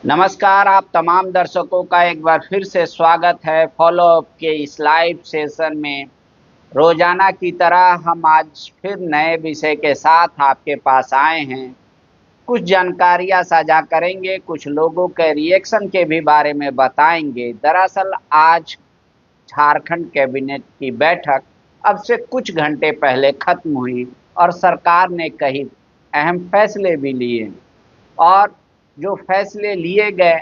नमस्कार। आप तमाम दर्शकों का एक बार फिर से स्वागत है फॉलो अप के इस लाइव सेशन में। रोजाना की तरह हम आज फिर नए विषय के साथ आपके पास आए हैं। कुछ जानकारियां साझा करेंगे, कुछ लोगों के रिएक्शन के भी बारे में बताएंगे। दरअसल आज झारखंड कैबिनेट की बैठक अब से कुछ घंटे पहले खत्म हुई और सरकार ने कई अहम फैसले भी लिए और जो फैसले लिए गए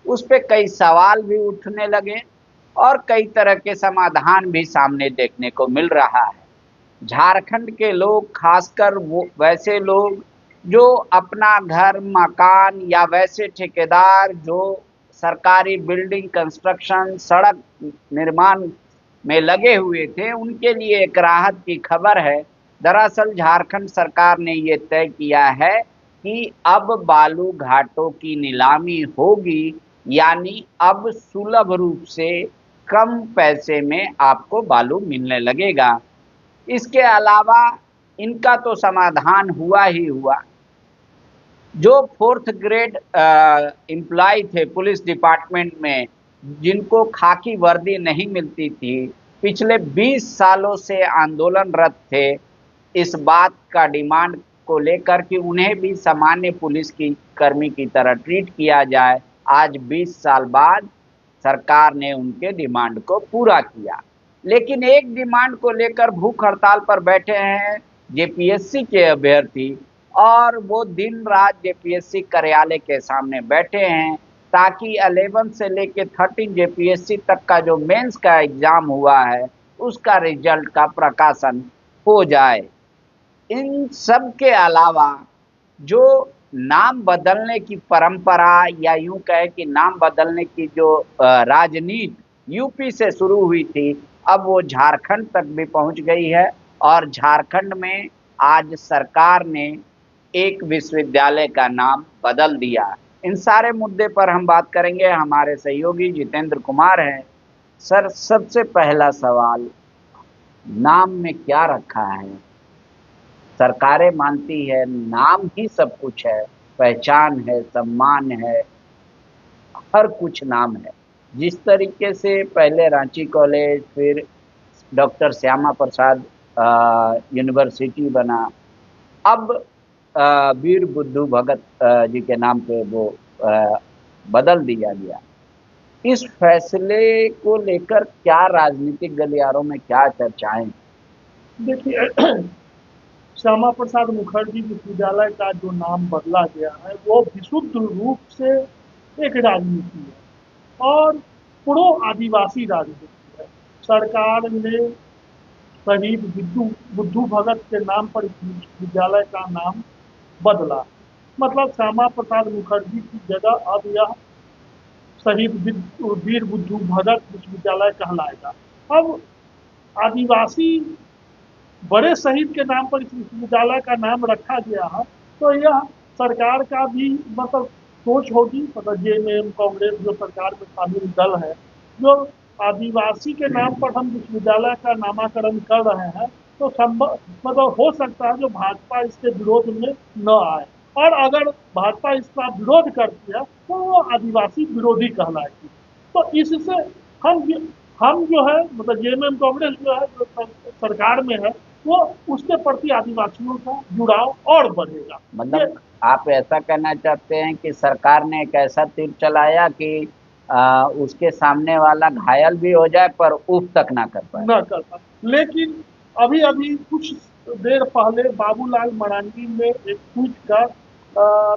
उस पे कई सवाल भी उठने लगे और कई तरह के समाधान भी सामने देखने को मिल रहा है। झारखंड के लोग, खासकर वो वैसे लोग जो अपना घर, मकान या वैसे ठेकेदार जो सरकारी बिल्डिंग कंस्ट्रक्शन, सड़क निर्माण में लगे हुए थे, उनके लिए एक राहत की खबर है। दरअसल झारखंड सरकार ने ये तय किया है कि अब बालू घाटों की नीलामी होगी, यानी अब सुलभ रूप से कम पैसे में आपको बालू मिलने लगेगा। इसके अलावा इनका तो समाधान हुआ ही हुआ। जो फोर्थ ग्रेड एम्प्लॉय थे पुलिस डिपार्टमेंट में, जिनको खाकी वर्दी नहीं मिलती थी, पिछले 20 सालों से आंदोलनरत थे इस बात का डिमांड को लेकर कि उन्हें भी सामान्य पुलिस की कर्मी की तरह ट्रीट किया जाए। आज 20 साल बाद सरकार ने उनके डिमांड को पूरा किया, लेकिन एक डिमांड को लेकर भूख हड़ताल पर बैठे हैं जेपीएससी के अभ्यर्थी, और वो दिन रात जेपीएससी कार्यालय के सामने बैठे हैं ताकि 11 से लेके 13 जेपीएससी तक का जो मेंस का एग्जाम हुआ है उसका रिजल्ट का प्रकाशन हो जाए। इन सब के अलावा जो नाम बदलने की परंपरा, या यूं कहे कि नाम बदलने की जो राजनीति यूपी से शुरू हुई थी, अब वो झारखंड तक भी पहुंच गई है और झारखंड में आज सरकार ने एक विश्वविद्यालय का नाम बदल दिया। इन सारे मुद्दे पर हम बात करेंगे। हमारे सहयोगी जितेंद्र कुमार हैं। सर, सबसे पहला सवाल, नाम में क्या रखा है? सरकारें मानती है नाम ही सब कुछ है, पहचान है, सम्मान है, हर कुछ नाम है। जिस तरीके से पहले रांची कॉलेज, फिर डॉक्टर श्यामा प्रसाद यूनिवर्सिटी बना, अब वीर बुद्धू भगत जी के नाम पे वो अ, बदल दिया गया। इस फैसले को लेकर क्या राजनीतिक गलियारों में क्या चर्चाएं? देखिए, श्यामा प्रसाद मुखर्जी विश्वविद्यालय का जो नाम बदला गया है वो विशुद्ध रूप से एक राजनीति है और प्रो आदिवासी राजनीति है। सरकार ने शहीद बुद्धू बुद्धू भगत के नाम पर इस विश्वविद्यालय का नाम बदला। मतलब श्यामा प्रसाद मुखर्जी की जगह अब यह शहीद वीर बुद्धू भगत विश्वविद्यालय कहलाएगा। अब आदिवासी बड़े शहीद के नाम पर इस विश्वविद्यालय का नाम रखा गया है, तो यह सरकार का भी मतलब सोच होगी। मतलब जेएमएम कांग्रेस जो सरकार में शामिल दल है, जो आदिवासी के नाम पर हम विश्वविद्यालय का नामाकरण कर रहे हैं, तो संभव मतलब हो सकता है जो भाजपा इसके विरोध में न आए, और अगर भाजपा इसका विरोध करती है तो वो आदिवासी विरोधी कहलाएगी। तो इससे हम हम जो है मतलब जेएमएम कांग्रेस जो है जो सरकार में है, वो उसके प्रति आदिवासियों का जुड़ाव और बढ़ेगा। ये मतलब आप ऐसा कहना चाहते हैं कि सरकार ने एक ऐसा तीर चलाया कि उसके सामने वाला घायल भी हो जाए पर उफ तक ना कर पाए। न कर पाए। लेकिन अभी अभी कुछ देर पहले बाबूलाल मरांडी ने एक ट्वीट कर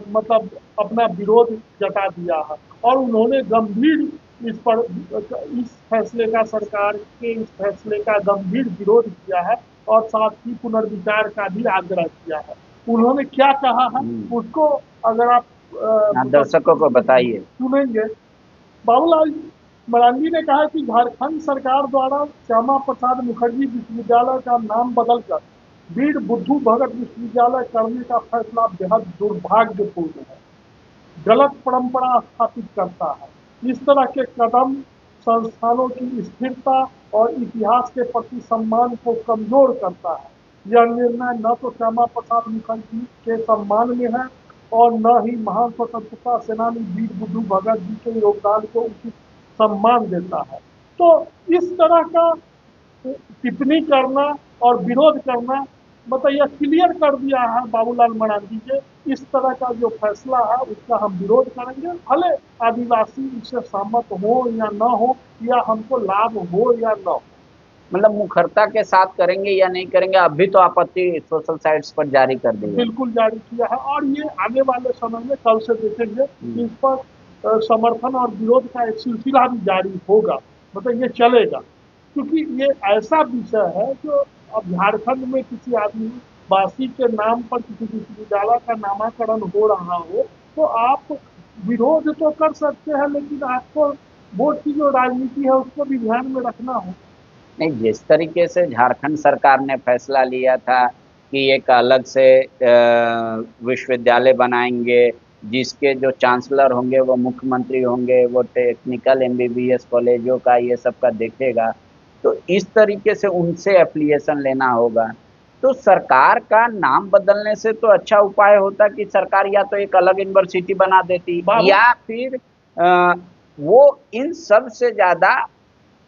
मतलब अपना विरोध जता दिया है और उन्होंने गंभीर इस पर इस फैसले का सरकार के इस फैसले का गंभीर विरोध किया है और साथ ही पुनर्विचार का भी आग्रह किया है। उन्होंने क्या कहा है उसको अगर आप हाँ, मतलब दर्शकों को बताइए। सुनेंगे। बाबूलाल मरांडी ने कहा कि झारखंड सरकार द्वारा श्यामा प्रसाद मुखर्जी विश्वविद्यालय का नाम बदलकर वीर बुद्धू भगत विश्वविद्यालय करने का फैसला बेहद दुर्भाग्यपूर्ण है, गलत परंपरा स्थापित करता है। इस तरह के कदम संस्थानों की स्थिरता और इतिहास के प्रति सम्मान को कमजोर करता है। यह निर्णय न तो श्यामा प्रसाद मुखर्जी के सम्मान में है और न ही महान स्वतंत्रता सेनानी वीर बुद्धू भगत जी के योगदान को उचित सम्मान देता है। तो इस तरह का टिप्पणी करना और विरोध करना, मतलब यह क्लियर कर दिया है बाबूलाल मरांडी के, इस तरह का जो फैसला है उसका हम विरोध करेंगे, भले आदिवासी इससे सहमत हो या न हो, या हमको लाभ हो या न हो। मतलब मुखरता के साथ करेंगे या नहीं करेंगे, अभी तो आपत्ति सोशल साइट्स पर जारी कर दी है। बिल्कुल जारी किया है, और ये आने वाले समय में कल से देखेंगे कि इस पर समर्थन और विरोध का एक सिलसिला भी जारी होगा, मतलब ये चलेगा, क्योंकि ये ऐसा विषय है जो अब झारखंड में किसी आदिवासी के नाम पर किसी विश्वविद्यालय का नामाकरण हो रहा हो, तो आप विरोध तो कर सकते हैं, लेकिन आपको वोट की जो राजनीति है उसको भी ध्यान में रखना हो। नहीं, जिस तरीके से झारखंड सरकार ने फैसला लिया था कि एक अलग से विश्वविद्यालय बनाएंगे, जिसके जो चांसलर होंगे वो मुख्यमंत्री होंगे, वो टेक्निकल एमबीबीएस कॉलेजों का ये सब का देखेगा, तो इस तरीके से उनसे एफिलिएशन लेना होगा। तो सरकार का नाम बदलने से तो अच्छा उपाय होता कि सरकार या तो एक अलग यूनिवर्सिटी बना देती, बाबू या फिर वो इन सब से ज्यादा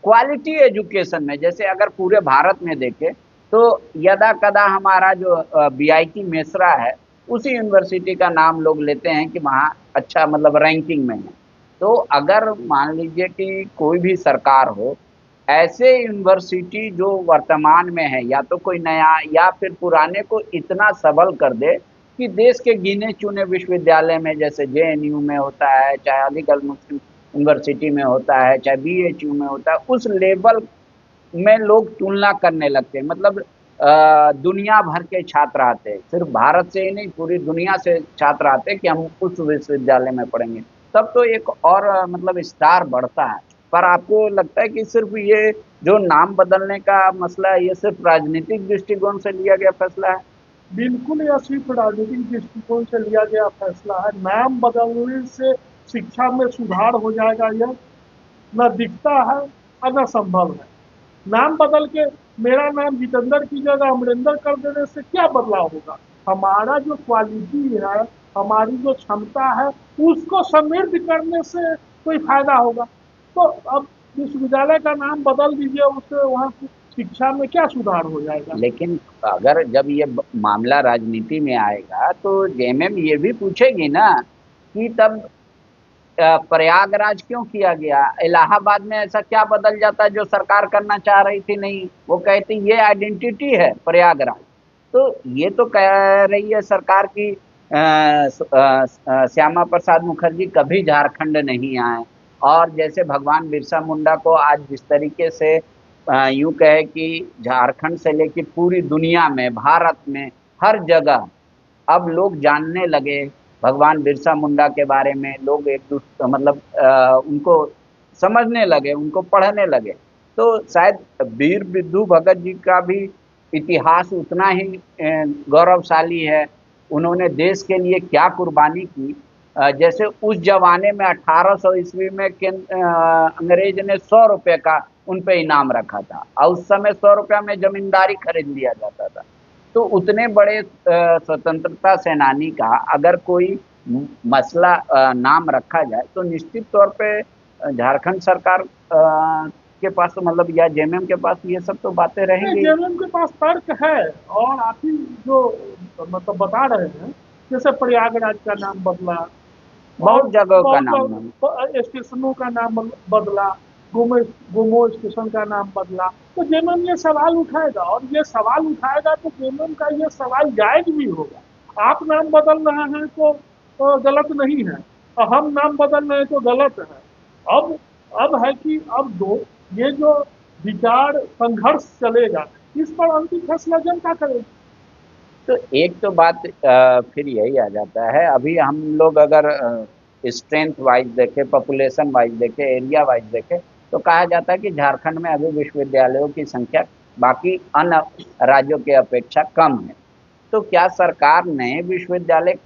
क्वालिटी एजुकेशन में, जैसे अगर पूरे भारत में देखें तो यदा कदा हमारा जो बीआईटी मेसरा है, उसी यूनिवर्सिटी का नाम लोग लेते हैं कि वहाँ अच्छा मतलब रैंकिंग में है। तो अगर मान लीजिए कि कोई भी सरकार हो, ऐसे यूनिवर्सिटी जो वर्तमान में है, या तो कोई नया या फिर पुराने को इतना सबल कर दे कि देश के गिने चुने विश्वविद्यालय में, जैसे जेएनयू में होता है, चाहे अलीगढ़ मुस्लिम यूनिवर्सिटी में होता है, चाहे बीएचयू में होता है, उस लेवल में लोग तुलना करने लगते हैं। मतलब दुनिया भर के छात्र आते हैं, सिर्फ भारत से ही नहीं पूरी दुनिया से छात्र आते हैं कि हम उस विश्वविद्यालय में पढ़ेंगे। तब तो एक और मतलब स्टार बढ़ता है। पर आपको लगता है कि सिर्फ ये जो नाम बदलने का मसला है, ये सिर्फ राजनीतिक दृष्टिकोण से लिया गया फैसला है? बिल्कुल, यह सिर्फ राजनीतिक दृष्टिकोण से लिया गया फैसला है। नाम बदलने से शिक्षा में सुधार हो जाएगा, यह न दिखता है और न संभव है। नाम बदल के मेरा नाम जितेंद्र की जगह अमरिंदर कर देने से क्या बदलाव होगा? हमारा जो क्वालिटी है, हमारी जो क्षमता है, उसको समृद्ध करने से कोई फायदा होगा। तो अब विश्वविद्यालय का नाम बदल दीजिए, उससे वहाँ की शिक्षा में क्या सुधार हो जाएगा? लेकिन अगर जब ये मामला राजनीति में आएगा तो जेएमएम ये भी पूछेगी ना कि तब प्रयागराज क्यों किया गया, इलाहाबाद में ऐसा क्या बदल जाता जो सरकार करना चाह रही थी नहीं, वो कहती ये आइडेंटिटी है प्रयागराज। तो ये तो कह रही है सरकार की श्यामा प्रसाद मुखर्जी कभी झारखंड नहीं आए, और जैसे भगवान बिरसा मुंडा को आज जिस तरीके से यूं कहे कि झारखंड से लेकर पूरी दुनिया में, भारत में हर जगह अब लोग जानने लगे भगवान बिरसा मुंडा के बारे में, लोग एक दूसरे मतलब उनको समझने लगे, उनको पढ़ने लगे। तो शायद वीर बुद्धू भगत जी का भी इतिहास उतना ही गौरवशाली है। उन्होंने देश के लिए क्या कुर्बानी की। जैसे उस जमाने में 1800 ईस्वी में अंग्रेज ने 100 रुपये का उन पे इनाम रखा था, और उस समय 100 रुपया में जमींदारी खरीद लिया जाता था। तो उतने बड़े स्वतंत्रता सेनानी का अगर कोई मसला नाम रखा जाए तो निश्चित तौर पे झारखंड सरकार के पास तो मतलब या जेएमएम के पास ये सब तो बातें नहीं, रहेंगी। जेएमएम के पास तर्क है, और आप ही जो मतलब बता रहे हैं, जैसे प्रयागराज का नाम बदला, और बहुत जगह का नाम नहीं। बहुत स्टेशनों का नाम बदला, गुमो गुमो स्टेशन का नाम बदला, तो जेएमएम ये सवाल उठाएगा, और ये सवाल उठाएगा तो जेएमएम का ये सवाल जायज भी होगा। आप नाम बदल रहे हैं तो गलत नहीं है, और हम नाम बदल रहे हैं तो गलत है। अब अब है कि अब दो ये जो विचार संघर्ष चलेगा, इस पर अंतिम फैसला जनता करेगी। तो एक तो बात फिर यही आ जाता है, अभी हम लोग अगर स्ट्रेंथ वाइज देखें, पॉपुलेशन वाइज देखें, एरिया वाइज देखें, तो कहा जाता है कि झारखंड में अभी विश्वविद्यालयों की संख्या बाकी अन्य राज्यों की अपेक्षा कम है। तो क्या सरकार नए विश्वविद्यालय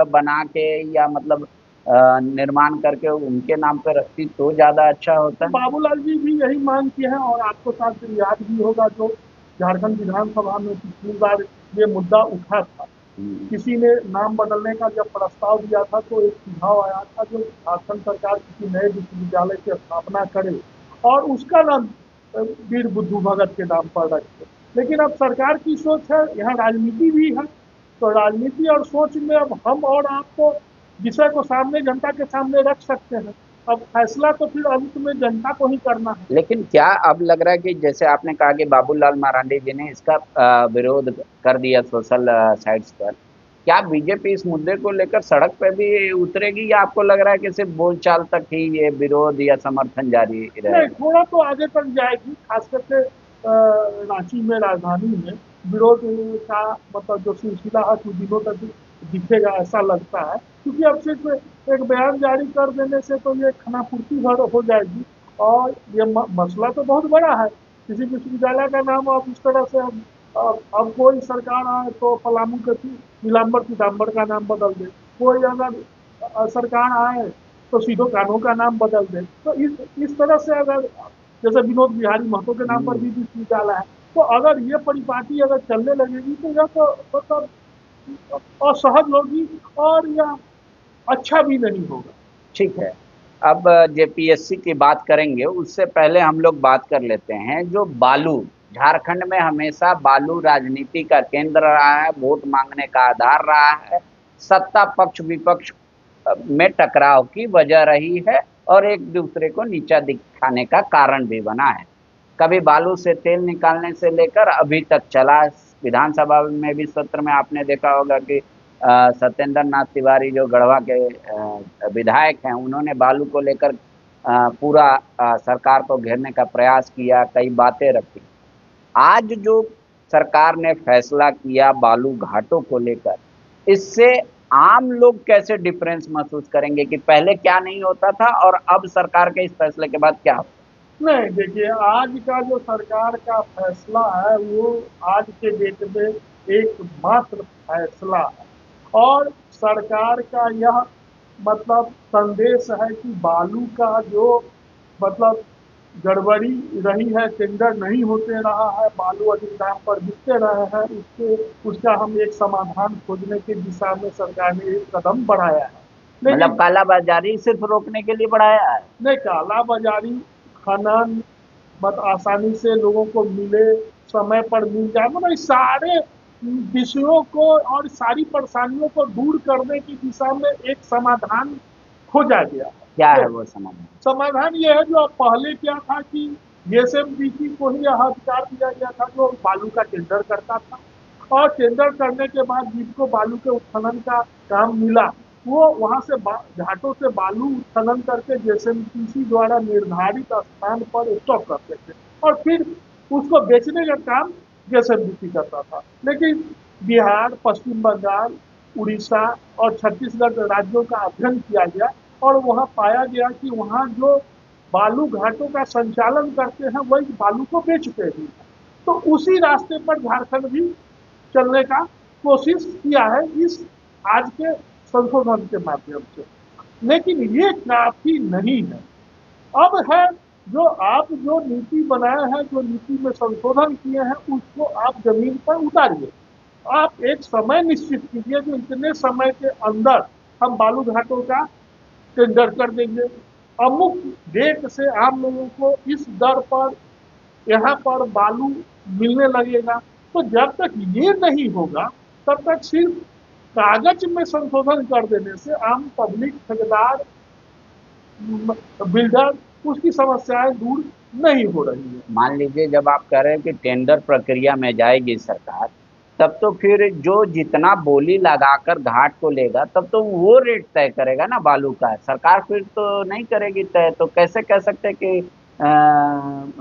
बना के या मतलब निर्माण करके उनके नाम पे रखती तो ज़्यादा अच्छा होता? बाबूलाल जी भी यही मांग किए हैं, और आपको शायद याद भी होगा जो झारखंड विधानसभा में पिछली बार ये मुद्दा उठा था, किसी ने नाम बदलने का जब प्रस्ताव दिया था तो एक सुझाव आया था जो झारखंड सरकार किसी नए विश्वविद्यालय की स्थापना करे और उसका नाम वीर बुद्धू भगत के नाम पर रखे। लेकिन अब सरकार की सोच है, यहाँ राजनीति भी है, तो राजनीति और सोच में अब हम और आपको विषय को सामने जनता के सामने रख सकते हैं। अब फैसला तो फिर अंत में जनता को ही करना है। लेकिन क्या अब लग रहा है कि जैसे आपने कहा कि बाबूलाल मरांडी जी ने इसका विरोध कर दिया सोशल साइट्स पर, क्या बीजेपी इस मुद्दे को लेकर सड़क पे भी उतरेगी या आपको लग रहा है कि सिर्फ बोलचाल तक ही ये विरोध या समर्थन जारी नहीं, रहेगा? थोड़ा तो आगे तक जाएगी, खास करके रांची में, राजधानी में विरोध का मतलब जो सिलसिला है कुछ दिनों तक दिखेगा ऐसा लगता है, क्योंकि अब सिर्फ एक बयान जारी कर देने से तो ये खानापूर्ति भर हो जाएगी। और ये मसला तो बहुत बड़ा है। किसी विश्वविद्यालय का नाम अब इस तरह से अब कोई सरकार आए तो पलामू के नीलाम्बर पीताम्बर का नाम बदल दे, कोई अगर सरकार आए तो सीधो कान्हो का नाम बदल दे। तो इस तरह से अगर जैसे विनोद बिहारी महतो के नाम पर भी विश्वविद्यालय है, तो अगर ये परिपाटी अगर चलने लगेगी तो यह तो मतलब असहज होगी और यह अच्छा भी नहीं होगा। ठीक है। अब जेपीएससी की बात करेंगे, उससे पहले हम लोग बात कर लेते हैं जो बालू, झारखंड में हमेशा बालू राजनीति का केंद्र रहा है, वोट मांगने का आधार रहा है, सत्ता पक्ष विपक्ष में टकराव की वजह रही है और एक दूसरे को नीचा दिखाने का कारण भी बना है। कभी बालू से तेल निकालने से लेकर अभी तक चला। विधानसभा में भी सत्र में आपने देखा होगा कि सत्येंद्र नाथ तिवारी जो गढ़वा के विधायक हैं, उन्होंने बालू को लेकर पूरा सरकार को घेरने का प्रयास किया, कई बातें रखी। आज जो सरकार ने फैसला किया बालू घाटों को लेकर, इससे आम लोग कैसे डिफरेंस महसूस करेंगे कि पहले क्या नहीं होता था और अब सरकार के इस फैसले के बाद क्या होता? नहीं, देखिए, आज का जो सरकार का फैसला है वो आज के डेट में एकमात्र फैसला है और सरकार का यह मतलब संदेश है कि बालू का जो मतलब गड़बड़ी रही है, टेंडर नहीं होते रहा है, बालू अधिक दाम पर बिकते रहे हैं, उसका हम एक समाधान खोजने की दिशा में सरकार ने एक कदम बढ़ाया है। मतलब लेकिन कालाबाजारी सिर्फ रोकने के लिए बढ़ाया है? नहीं, कालाबाजारी, खनन बस आसानी से लोगों को मिले, समय पर मिल जाए, मतलब इस सारे विषयों को और सारी परेशानियों को दूर करने की दिशा में एक समाधान खोजा गया है। क्या तो है वो समाधान? समाधान ये है, जो अब पहले क्या था कि एसएमडीसी को ही यह अधिकार दिया गया था जो बालू का टेंडर करता था, और टेंडर करने के बाद जिसको बालू के उत्खनन का काम मिला वो वहां से घाटों से बालू उत्खनन करके जेएसएमटीसी द्वारा निर्धारित स्थान पर स्टॉक करते थे और फिर उसको बेचने का काम जेएसएमटीसी करता था। लेकिन बिहार, पश्चिम बंगाल, उड़ीसा और छत्तीसगढ़ राज्यों का अध्ययन किया गया और वहां पाया गया कि वहां जो बालू घाटों का संचालन करते हैं वही बालू को बेचते भी हैं। तो उसी रास्ते पर झारखंड भी चलने का कोशिश किया है इस आज के संशोधन के माध्यम से। लेकिन ये काफी नहीं है। अब है जो आप जो नीति बनाए हैं, जो नीति में संशोधन किए हैं, उसको आप जमीन पर उतारिए। आप एक समय निश्चित कीजिए जो इतने समय के अंदर हम बालू घाटों का टेंडर कर देंगे, अमुक डेट से आम लोगों को इस दर पर यहाँ पर बालू मिलने लगेगा। तो जब तक ये नहीं होगा तब तक सिर्फ कागज में संशोधन कर देने से आम पब्लिक, ठेकेदार, बिल्डर, उसकी समस्याएं दूर नहीं हो रही है। मान लीजिए जब आप कह रहे हैं कि टेंडर प्रक्रिया में जाएगी सरकार, तब तो फिर जो जितना बोली लगाकर घाट को लेगा तब तो वो रेट तय करेगा ना बालू का, सरकार फिर तो नहीं करेगी तय। तो कैसे कह सकते हैं कि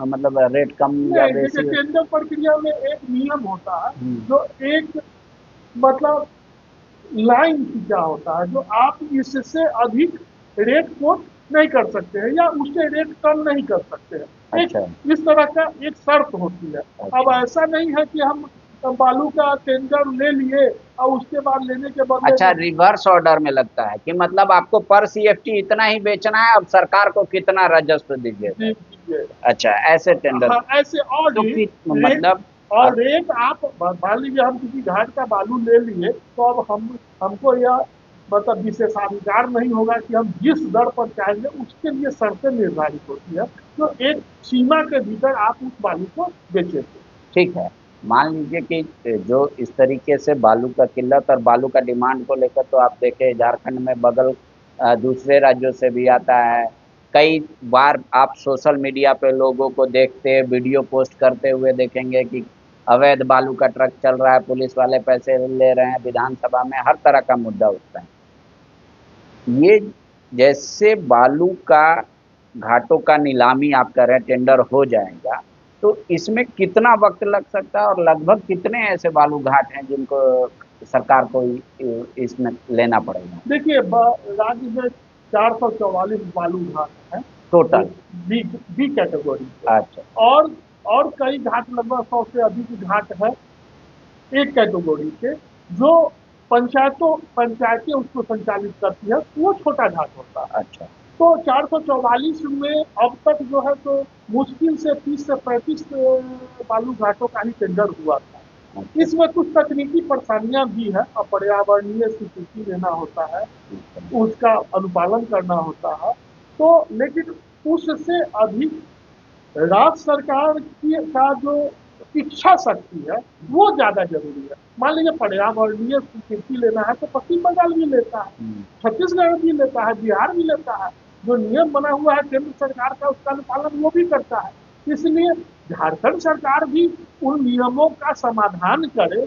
मतलब रेट कम या नहीं, देखिए, बेसी? टेंडर प्रक्रिया में एक नियम होता है हम्म। जो एक मतलब लाइन खींचा होता है, जो आप इससे अधिक रेट कोट नहीं कर सकते हैं या उससे रेट कम नहीं कर सकते हैं। अच्छा। एक इस तरह का एक शर्त होती है। अब अच्छा। ऐसा नहीं है कि हम बालू का टेंडर ले लिए और उसके बाद लेने के बदले अच्छा, रिवर्स ऑर्डर में लगता है कि मतलब आपको पर सीएफटी इतना ही बेचना है, अब सरकार को कितना राजस्व दीजिएगा? दीजिए। अच्छा, ऐसे टेंडर। हाँ, ऐसे और तो भी मतलब और रेट आप मान लीजिए हम किसी घाट का बालू ले लिए तो अब हमको यह मतलब विशेषाधिकार नहीं होगा कि हम जिस दर पर चाहेंगे उसके लिए शर्तें निर्धारित होती है, तो एक सीमा के भीतर आप उस बालू को बेचेंगे। ठीक है, मान लीजिए कि जो इस तरीके से बालू का किल्लत और बालू का डिमांड को लेकर तो आप देखें झारखंड में बगल दूसरे राज्यों से भी आता है। कई बार आप सोशल मीडिया पे लोगों को देखते वीडियो पोस्ट करते हुए देखेंगे कि अवैध बालू का ट्रक चल रहा है, पुलिस वाले पैसे ले रहे हैं, विधानसभा में हर तरह का मुद्दा उठता है। ये जैसे बालू का घाटों का नीलामी आप कर रहे हैं, टेंडर हो जाएगा, तो इसमें कितना वक्त लग सकता है और लगभग कितने ऐसे बालू घाट हैं जिनको सरकार को इसमें लेना पड़ेगा? देखिए राज्य में 444 बालू घाट हैं टोटल बी बी कैटेगरी के। अच्छा। और कई घाट लगभग 100 से अधिक घाट है एक कैटेगरी के, जो पंचायतें उसको संचालित करती है, वो छोटा घाट होता है। अच्छा। तो 444 में अब तक जो है तो मुश्किल से 30 से 35 बालू घाटों का ही टेंडर हुआ था। इसमें कुछ तकनीकी परेशानियां भी है, और पर्यावरणीय स्वीकृति लेना होता है, उसका अनुपालन करना होता है। तो लेकिन उससे अधिक राज्य सरकार का जो इच्छा शक्ति है वो ज्यादा जरूरी है। मान लीजिए पर्यावरणीय स्वीकृति लेना है तो पश्चिम बंगाल भी लेता है, छत्तीसगढ़ भी लेता है, बिहार भी लेता है। जो नियम बना हुआ है केंद्र सरकार का उसका अनुपालन वो भी करता है। इसलिए झारखंड सरकार भी उन नियमों का समाधान करे,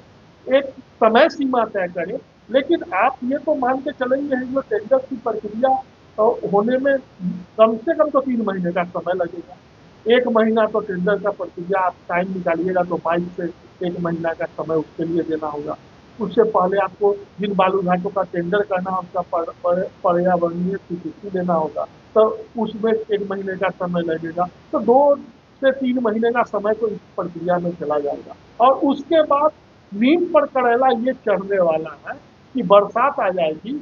एक समय सीमा तय करे। लेकिन आप ये तो मान के चलेंगे हैं जो टेंडर की प्रक्रिया होने में कम से कम तो 3 महीने का समय लगेगा। 1 महीना तो टेंडर का प्रक्रिया आप टाइम निकालिएगा तो 22 से 1 महीना का समय उसके लिए देना होगा। उससे पहले आपको जिन बालू घाटों का टेंडर करना है उसका पर्यावरणीय स्वीकृति लेना होगा, तो उसमें 1 महीने का समय लगेगा। तो 2 से 3 महीने का समय तो इस प्रक्रिया में चला जाएगा। और उसके बाद नींव पर करेला ये चढ़ने वाला है कि बरसात आ जाएगी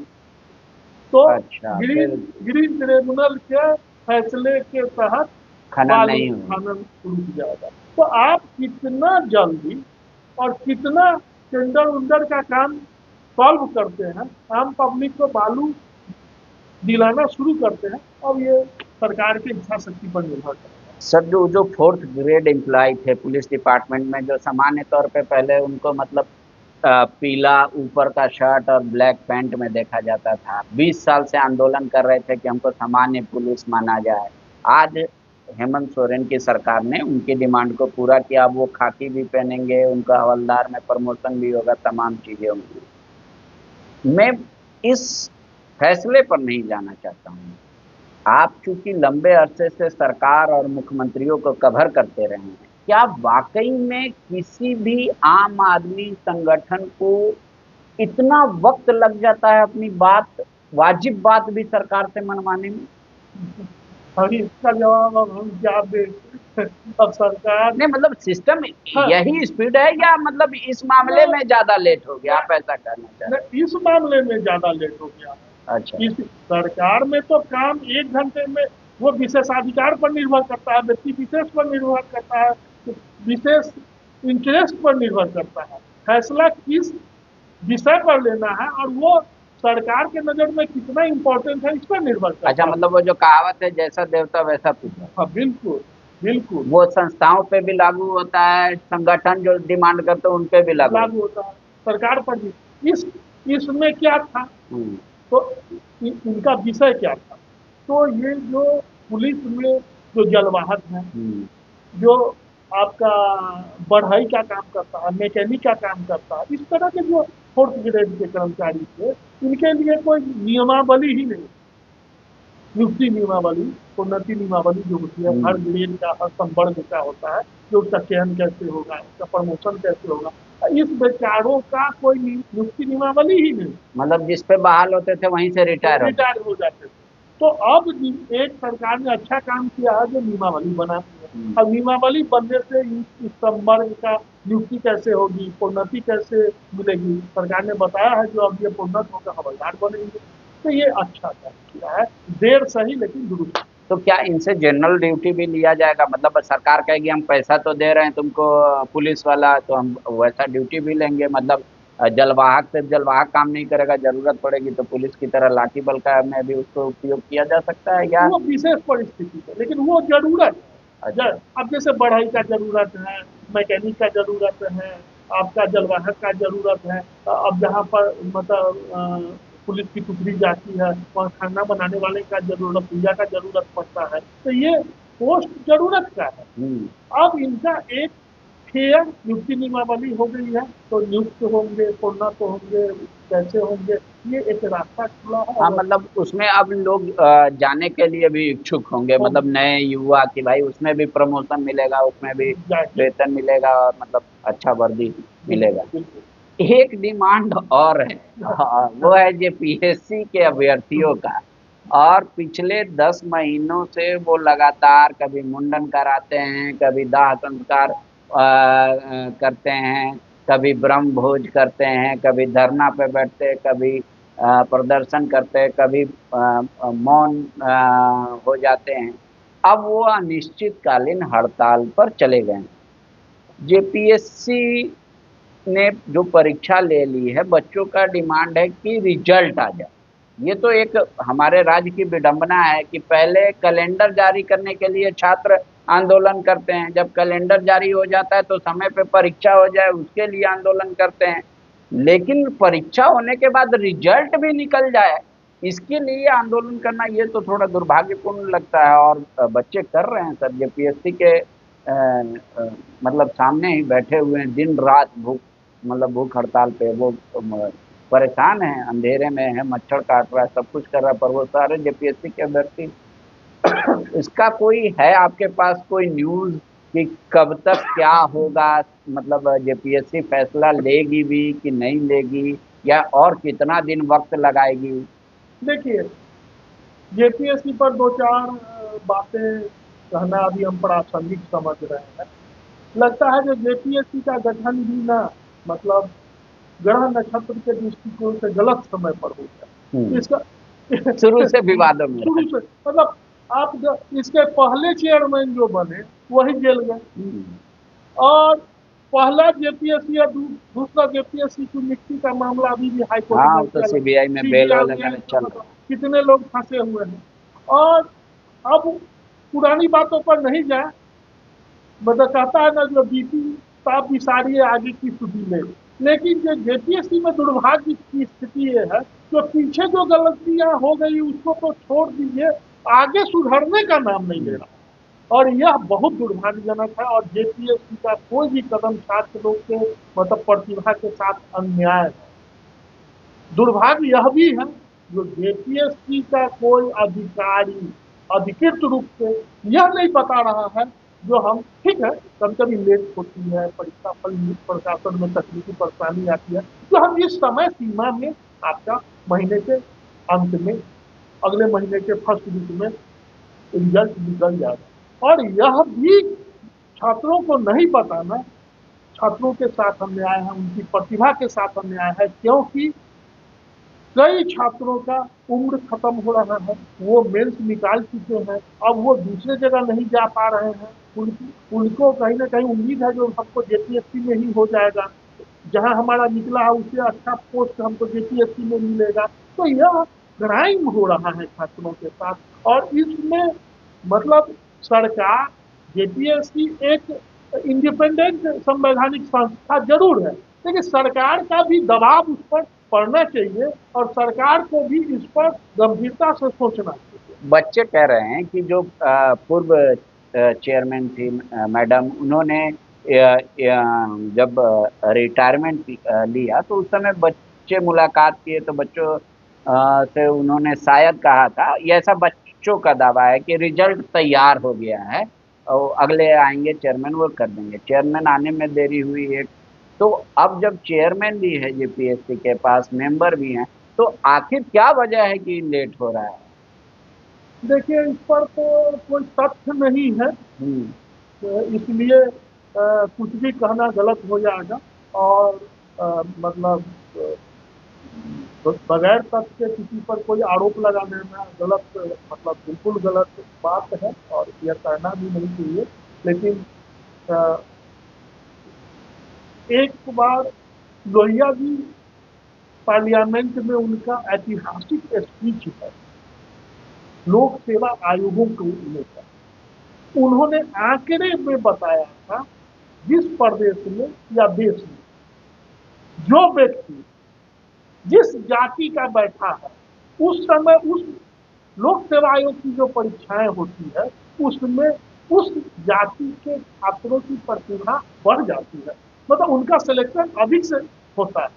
तो अच्छा, ग्रीन ग्रीन ट्रिब्यूनल के फैसले के तहत खनन बालू नहीं होगा। खनन रुक जाएगा। तो आप कितना जल्दी और कितना टेंडर उंडर का काम सॉल्व करते हैं, आम पब्लिक को बालू दिलाना शुरू करते हैं, अब ये सरकार की इच्छा शक्ति पर निर्भर करता है। सर, जो फोर्थ ग्रेड एम्प्लॉय थे पुलिस डिपार्टमेंट में, जो सामान्य तौर पे पहले उनको मतलब पीला ऊपर का शर्ट और ब्लैक पैंट में देखा जाता था, 20 साल से आंदोलन कर रहे थे कि हमको सामान्य पुलिस माना जाए। आज हेमंत सोरेन की सरकार ने उनकी डिमांड को पूरा किया, अब वो खाकी भी पहनेंगे, उनका हवलदार में प्रमोशन भी होगा, तमाम चीजें होंगी। मैं इस फैसले पर नहीं जाना चाहता हूँ। आप चूंकि लंबे अरसे से सरकार और मुख्यमंत्रियों को कवर करते रहे हैं, क्या वाकई में किसी भी आम आदमी संगठन को इतना वक्त लग जाता है अपनी बात, वाजिब बात भी सरकार से मनवाने में? और इसका जवाब अब हम क्या दें? अब सरकार नहीं, मतलब सिस्टम हाँ, यही स्पीड है या मतलब इस मामले में ज्यादा लेट हो गया, आप ऐसा कहना चाहते हैं? इस मामले में ज्यादा लेट हो गया है। अच्छा। इस सरकार में तो काम 1 घंटे में, वो विशेषाधिकार पर निर्भर करता है, व्यक्ति विशेष पर निर्भर करता है, विशेष इंटरेस्ट पर निर्भर करता है, फैसला किस विषय पर लेना है और वो सरकार के नजर में कितना इम्पोर्टेंट है इस पर निर्भर करता अच्छा, है। मतलब वो जो कहावत है, जैसा देवता वैसा पूजा, हाँ बिल्कुल बिल्कुल वो संस्थाओं पे भी लागू होता है, संगठन जो डिमांड करते हैं उन पे भी लागू लागू होता है, सरकार पर भी। इस इसमें क्या था, हम्म। तो इनका विषय क्या था? तो ये जो पुलिस में जो जलवाहक है, जो आपका बढ़ई का काम करता है, मैकेनिक का काम करता है, इस तरह के जो फोर्थ ग्रेड के कर्मचारी थे, इनके लिए कोई नियमावली ही नहीं, नियुक्ति नियमावली, उन्नति नियमावली जो होती है हर ग्रेड का, हर संवर्ग का होता है, जो उसका चयन कैसे होगा, उसका प्रमोशन कैसे होगा, इस बेचारों का कोई नियुक्ति नियमावली ही नहीं। मतलब जिस पे बहाल होते थे वहीं से रिटायर हो जाते थे। तो अब एक सरकार ने अच्छा काम किया है जो नियमावली बनाती है। अब नियमावली बनने से इस संवर्ग का नियुक्ति कैसे होगी, प्रोन्नति कैसे मिलेगी, सरकार ने बताया है जो अब ये प्रोन्नत होकर हवलदार बनेंगे। तो ये अच्छा काम किया है, देर सही लेकिन दुरुस्त। तो क्या इनसे जनरल ड्यूटी भी लिया जाएगा? मतलब सरकार कहेगी हम पैसा तो दे रहे हैं तुमको पुलिस वाला, तो हम वैसा ड्यूटी भी लेंगे। मतलब जलवाहक सिर्फ जलवाहक काम नहीं करेगा, जरूरत पड़ेगी तो पुलिस की तरह लाठी बल का में भी उसको उपयोग किया जा सकता है या? वो विशेष परिस्थिति है, लेकिन वो जरूरत है। अच्छा। अब जैसे बढ़ई का जरूरत है, मैकेनिक का जरूरत है, आपका जलवाहक का जरूरत है। अब जहाँ पर मतलब पुलिस की टुकड़ी जाती है, वहाँ खाना बनाने वाले का जरूरत, पूजा का जरूरत पड़ता है, तो ये पोस्ट जरूरत का है। हम्म। अब इनका एक फेयर नियुक्ति नियमावली हो गई है, तो नियुक्त होंगे, प्रोन्नत होंगे, कैसे होंगे, ये एक रास्ता खुला है हाँ, और मतलब उसमें अब लोग जाने के लिए भी इच्छुक होंगे, मतलब होंगे नए युवा की भाई उसमें भी प्रमोशन मिलेगा, उसमें भी जाएंगे। वेतन मिलेगा और मतलब अच्छा वर्दी मिलेगा। बिल्कुल बिल्कुल। एक डिमांड और है, हाँ, वो है जो पीएससी के अभ्यर्थियों का। और पिछले 10 महीनों से वो लगातार कभी मुंडन कराते हैं, कभी दाह संस्कार करते हैं, कभी ब्रह्म भोज करते हैं, कभी धरना पे बैठते हैं, कभी प्रदर्शन करते हैं, कभी मौन हो जाते हैं। अब वो अनिश्चितकालीन हड़ताल पर चले गए हैं। जेपीएससी ने जो परीक्षा ले ली है, बच्चों का डिमांड है कि रिजल्ट आ जाए। ये तो एक हमारे राज्य की विडंबना है कि पहले कैलेंडर जारी करने के लिए छात्र आंदोलन करते हैं, जब कैलेंडर जारी हो जाता है तो समय पे परीक्षा हो जाए उसके लिए आंदोलन करते हैं। लेकिन परीक्षा होने के बाद रिजल्ट भी निकल जाए, इसके लिए आंदोलन करना ये तो थोड़ा दुर्भाग्यपूर्ण लगता है। और बच्चे कर रहे हैं सर, जेपीएससी के मतलब सामने ही बैठे हुए हैं, दिन रात भूख, मतलब भूख हड़ताल पे वो परेशान है, अंधेरे में है, मच्छर काट रहा है, सब कुछ कर रहा है, पर वो सारे जेपीएससी के अभ्यर्थी। इसका कोई है आपके पास कोई न्यूज़ कि कब तक क्या होगा? मतलब जेपीएससी फैसला लेगी भी कि नहीं लेगी, या और कितना दिन वक्त लगाएगी? देखिए, जेपीएससी पर दो चार बातें कहना अभी हम प्रासंगिक समझ रहे हैं। लगता है जो जेपीएससी का गठन भी ना, मतलब ग्रह नक्षत्र के दृष्टिकोण से गलत समय पर हो गया हम्म। इसका। शुरू से विवादों में रहा। शुरू से मतलब इसके पहले चेयरमैन जो बने वही जेल गए, हम्म। और पहला जेपीएससी या दूसरा जेपीएससी की नियुक्ति का मामला अभी भी हाईकोर्ट हाँ, में वो तो चल, सीबीआई में बेल सीबीआई वगैरह चल मतलब रहा है। कितने लोग फंसे हुए हैं। और अब पुरानी बातों पर नहीं जाए, मतलब कहता है ना जो बीती ताप बिसारिए आगे की सुधी ले। लेकिन जो जेपीएससी में दुर्भाग्य की स्थिति ये है, जो पीछे जो गलतियां हो गई उसको तो छोड़ दीजिए, आगे सुधरने का नाम नहीं ले रहा। और यह बहुत दुर्भाग्यजनक है, और जेपीएससी का कोई भी कदम छात्र लोग के मतलब प्रतिभा के साथ अन्याय है। दुर्भाग्य यह भी है, जो जेपीएससी का कोई अधिकारी अधिकृत रूप से यह नहीं बता रहा है, जो हम ठीक है, कभी कभी लेट होती है परीक्षा फल प्रकाशन में तकनीकी परेशानी आती है, जो हम इस समय सीमा में आपका महीने के अंत में, अगले महीने के फर्स्ट वीक में रिजल्ट निकल जाएगा। और यह भी छात्रों को नहीं बताना छात्रों के साथ अन्याय है, उनकी प्रतिभा के साथ अन्याय है, क्योंकि कई छात्रों का उम्र खत्म हो रहा है, वो मेंस निकाल चुके हैं, अब वो दूसरे जगह नहीं जा पा रहे हैं। उनको कहीं ना कहीं उम्मीद है जो हमको जेपीएससी में ही हो जाएगा, जहां हमारा निकला है उससे अच्छा पोस्ट हमको जेपीएससी में मिलेगा। तो यह क्राइम हो रहा है छात्रों के साथ। और इसमें मतलब सरकार, जेपीएससी एक इंडिपेंडेंट संवैधानिक संस्था जरूर है, लेकिन सरकार का भी दबाव उस पर पड़ना चाहिए, और सरकार को भी इस पर गंभीरता से सोचना चाहिए। बच्चे कह रहे हैं कि जो पूर्व चेयरमैन थी मैडम, उन्होंने जब रिटायरमेंट लिया तो उस समय बच्चे मुलाकात किए, तो बच्चों से उन्होंने शायद कहा था, ये ऐसा बच्चों का दावा है कि रिजल्ट तैयार हो गया है और अगले आएंगे चेयरमैन वो कर देंगे। चेयरमैन आने में देरी हुई एक, तो अब जब चेयरमैन भी है जेपीएससी के पास, मेंबर भी हैं, तो आखिर क्या वजह है कि लेट हो रहा है? देखिए, इस पर तो कोई तथ्य नहीं है, हम्म। तो इसलिए कुछ भी कहना गलत हो जाएगा। और मतलब तो बगैर तथ्य के किसी पर कोई आरोप लगाने में गलत, मतलब बिल्कुल गलत बात है और यह करना भी नहीं चाहिए। लेकिन अ, एक बार लोहिया जी पार्लियामेंट में उनका ऐतिहासिक स्पीच है लोक सेवा आयोगों को लेकर। उन्होंने आंकड़े में बताया था जिस प्रदेश में या देश में जो व्यक्ति जिस जाति का बैठा है उस समय उस लोक सेवा आयोग की जो परीक्षाएं होती है उसमें उस जाति के छात्रों की प्रतिभा बढ़ जाती है, मतलब उनका सिलेक्शन अधिक से होता है।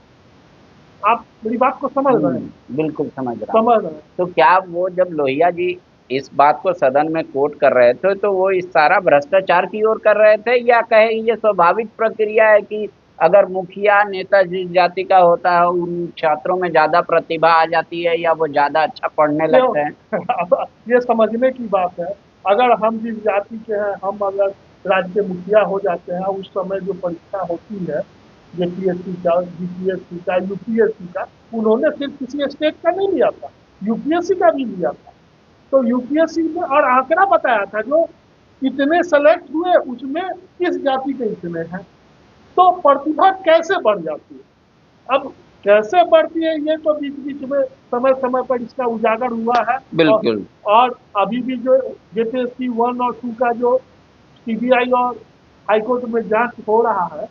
आप मेरी बात को समझ रहे हैं? बिल्कुल समझ रहा हूँ। समझ रहे हैं। तो क्या वो जब लोहिया जी इस बात को सदन में कोट कर रहे थे तो वो इस सारा भ्रष्टाचार की ओर कर रहे थे, या कहे ये स्वाभाविक प्रक्रिया है कि अगर मुखिया नेता जिस जाति का होता है उन छात्रों में ज्यादा प्रतिभा आ जाती है या वो ज्यादा अच्छा पढ़ने क्यों? लगते हैं? अब ये समझने की बात है। अगर हम जिस जाति के हैं, हम अगर राज्य के मुखिया हो जाते हैं, उस समय जो परीक्षा होती है जेपीएससी का, जीपीएससी का, यूपीएससी का, उन्होंने सिर्फ किसी स्टेट का नहीं लिया था, यूपीएससी का भी लिया था। तो यूपीएससी में और आंकड़ा बताया था जो इतने सेलेक्ट हुए उसमें किस जाति के इतने हैं। तो प्रतिभा कैसे बढ़ जाती है? अब कैसे बढ़ती है ये तो बीच बीच में समय समय पर इसका उजागर हुआ है। और बिल्कुल। और अभी भी जो जेपीएससी 1 और 2 का जो सीबीआई और हाईकोर्ट में जांच हो रहा है,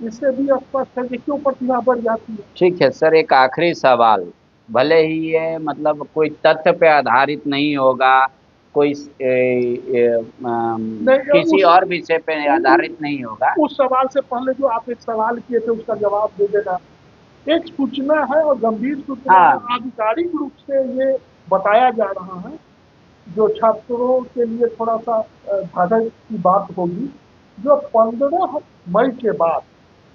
इससे भी स्पष्ट है कि क्यों प्रतिभा बढ़ जाती है। ठीक है सर, एक आखिरी सवाल। भले ही ये मतलब कोई तथ्य पे आधारित नहीं होगा, कोई नहीं, किसी और विषय पे उ- आधारित नहीं होगा। उस सवाल से पहले जो आप एक सवाल किए थे उसका जवाब दे देना। एक सूचना है और गंभीर सूचना है, हाँ। आधिकारिक रूप से ये बताया जा रहा है, जो छात्रों के लिए थोड़ा सा धाधक की बात होगी। जो 15 मई के बाद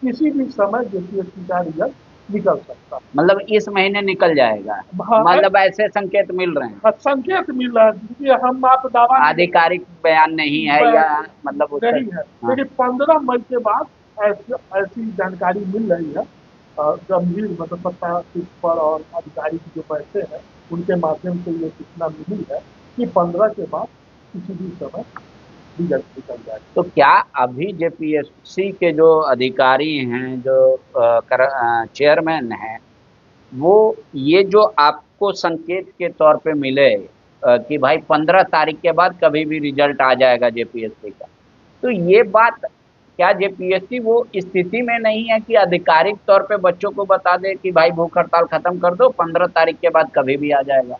किसी भी समय जेपीएससी का रिजल्ट निकल सकता मतलब इस महीने निकल जाएगा? है। हाँ, मतलब ऐसे संकेत मिल रहे हैं? संकेत मिल रहा है, क्योंकि हम आप दावा नहीं कर आधिकारिक बयान नहीं है सकते, या मतलब उस पर? नहीं है। हाँ। लेकिन 15 मई के बाद ऐसी जानकारी मिल रही है। गंभीर मतलब सत्ता शीर्ष पर और अधिकारी जो बैठे हैं उनके माध्यम से ये सूचना मिली है कि 15 के बाद किसी भी समय रिजल्ट निकल जाए। तो क्या अभी जेपीएससी के जो अधिकारी हैं, जो चेयरमैन हैं, वो ये जो आपको संकेत के तौर पे मिले कि भाई 15 तारीख के बाद कभी भी रिजल्ट आ जाएगा जेपीएससी का, तो ये बात क्या जेपीएससी वो स्थिति में नहीं है कि आधिकारिक तौर पे बच्चों को बता दे कि भाई भूख हड़ताल खत्म कर दो, 15 तारीख के बाद कभी भी आ जाएगा?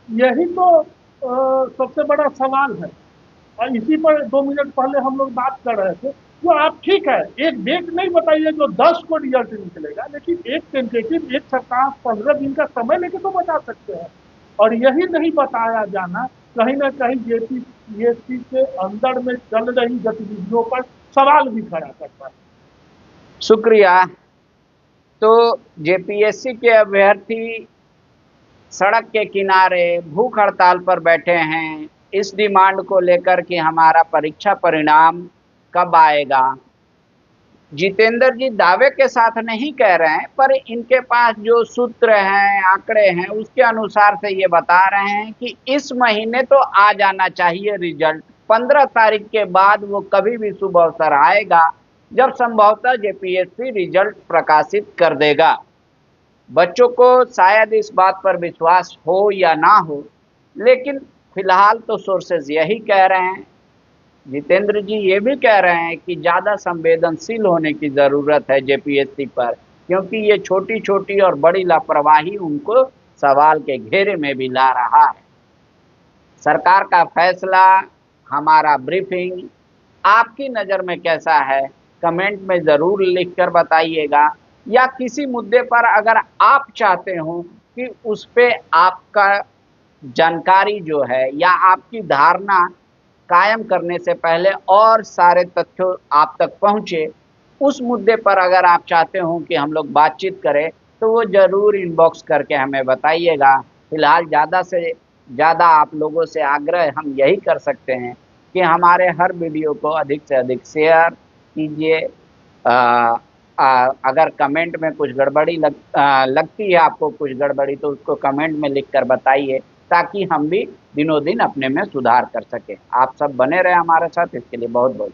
यही तो सबसे बड़ा सवाल है। और इसी पर 2 मिनट पहले हम लोग बात कर रहे थे। जो आप ठीक है, एक डेट नहीं बताइए जो 10 को रिजल्ट निकलेगा, लेकिन एक टेंटेटिव, एक सप्ताह 15 दिन का समय लेके तो बता सकते हैं। और यही नहीं बताया जाना कहीं ना कहीं जेपीएससी के अंदर में चल रही गतिविधियों पर सवाल भी खड़ा करता है। शुक्रिया। तो जेपीएससी के अभ्यर्थी सड़क के किनारे भूख हड़ताल पर बैठे हैं इस डिमांड को लेकर कि हमारा परीक्षा परिणाम कब आएगा। जितेंद्र जी दावे के साथ नहीं कह रहे हैं, पर इनके पास जो सूत्र हैं, आंकड़े हैं, उसके अनुसार से ये बता रहे हैं कि इस महीने तो आ जाना चाहिए रिजल्ट। 15 तारीख के बाद वो कभी भी शुभ अवसर आएगा जब संभवतः जेपीएससी रिजल्ट प्रकाशित कर देगा। बच्चों को शायद इस बात पर विश्वास हो या ना हो, लेकिन फिलहाल तो सोर्सेज यही कह रहे हैं। जितेंद्र जी ये भी कह रहे हैं कि ज़्यादा संवेदनशील होने की ज़रूरत है जेपीएससी पर, क्योंकि ये छोटी छोटी और बड़ी लापरवाही उनको सवाल के घेरे में भी ला रहा है। सरकार का फैसला, हमारा ब्रीफिंग आपकी नज़र में कैसा है? कमेंट में ज़रूर लिख कर बताइएगा, या किसी मुद्दे पर अगर आप चाहते हो कि उस पे आपका जानकारी जो है या आपकी धारणा कायम करने से पहले और सारे तथ्य आप तक पहुंचे, उस मुद्दे पर अगर आप चाहते हो कि हम लोग बातचीत करें तो वो ज़रूर इनबॉक्स करके हमें बताइएगा। फिलहाल ज़्यादा से ज़्यादा आप लोगों से आग्रह हम यही कर सकते हैं कि हमारे हर वीडियो को अधिक से अधिक शेयर कीजिए, अगर कमेंट में कुछ गड़बड़ी लगती है आपको कुछ गड़बड़ी, तो उसको कमेंट में लिख कर बताइए, ताकि हम भी दिनों दिन अपने में सुधार कर सकें। आप सब बने रहे हमारे साथ, इसके लिए बहुत बहुत